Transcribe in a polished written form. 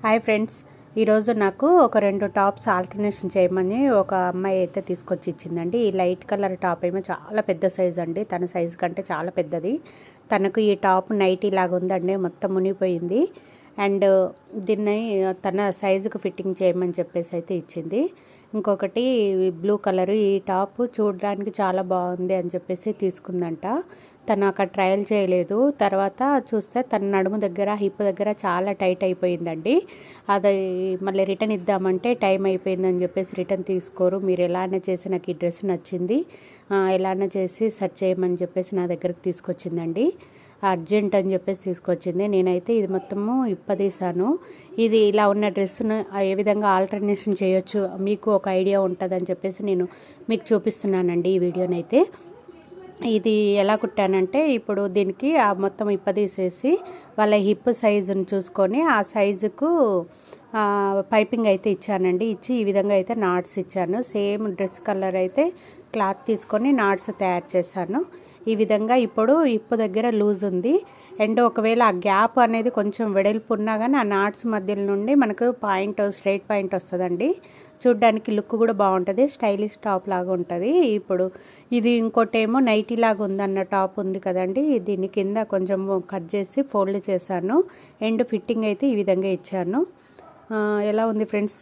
Hi friends, ఈరోజు నాకు ఒక 2 టాప్స్ ఆల్టర్నేషన్ చేయమని ఒక అమ్మాయి అయితే తీసుకొచ్చి ఇచ్చిందండి. ఈ లైట్ కలర్ టాప్ ఏమో చాలా పెద్ద సైజ్ అండి. తన సైజు కంటే చాలా పెద్దది. తనకు ఈ టాప్ నైటీ లాగా ఉందండి, మొత్తం మునిగిపోయింది. అండ్ దీన్ని తన సైజుకు ఫిట్టింగ్ చేయమని చెప్పేసి అయితే ఇచ్చింది. ఇంకొకటి బ్లూ కలర్, ఈ టాప్ చూడడానికి చాలా బాగుంది అని చెప్పేసి తీసుకుందంట. తను అక్కడ ట్రయల్ చేయలేదు. తర్వాత చూస్తే తన నడుము దగ్గర, హిప్ దగ్గర చాలా టైట్ అయిపోయిందండి. అది మళ్ళీ రిటర్న్ ఇద్దామంటే టైం అయిపోయిందని చెప్పేసి రిటర్న్ తీసుకోరు, మీరు ఎలానే చేసి నాకు ఈ డ్రెస్ నచ్చింది, ఎలానే చేసి సెర్చ్ చేయమని చెప్పేసి నా దగ్గరికి తీసుకొచ్చిందండి. అర్జెంట్ అని చెప్పేసి తీసుకొచ్చింది. నేనైతే ఇది మొత్తము ఇప్పదీశాను. ఇది ఇలా ఉన్న డ్రెస్సును ఏ విధంగా ఆల్టర్నేషన్ చేయొచ్చు మీకు ఒక ఐడియా ఉంటుందని చెప్పేసి నేను మీకు చూపిస్తున్నానండి ఈ వీడియోనైతే. ఇది ఎలా కుట్టానంటే, ఇప్పుడు దీనికి ఆ మొత్తం ఇప్పదీసేసి వాళ్ళ హిప్ సైజుని చూసుకొని ఆ సైజుకు పైపింగ్ అయితే ఇచ్చానండి. ఇచ్చి ఈ విధంగా అయితే నాట్స్ ఇచ్చాను. సేమ్ డ్రెస్ కలర్ అయితే క్లాత్ తీసుకొని నాట్స్ తయారు చేశాను. ఈ విధంగా ఇప్పుడు హిప్ దగ్గర లూజ్ ఉంది. అండ్ ఒకవేళ ఆ గ్యాప్ అనేది కొంచెం వెడల్పు ఉన్నా కానీ ఆ నాట్స్ మధ్యలో నుండి మనకు స్ట్రైట్ పాయింట్ వస్తుందండి. చూడ్డానికి లుక్ కూడా బాగుంటుంది, స్టైలిష్ టాప్ లాగా ఉంటుంది. ఇప్పుడు ఇది ఇంకోటేమో నైటీ లాగా ఉందన్న టాప్ ఉంది కదండి, దీని కింద కొంచెం కట్ చేసి ఫోల్డ్ చేశాను. అండ్ ఫిట్టింగ్ అయితే ఈ విధంగా ఇచ్చాను. ఎలా ఉంది ఫ్రెండ్స్?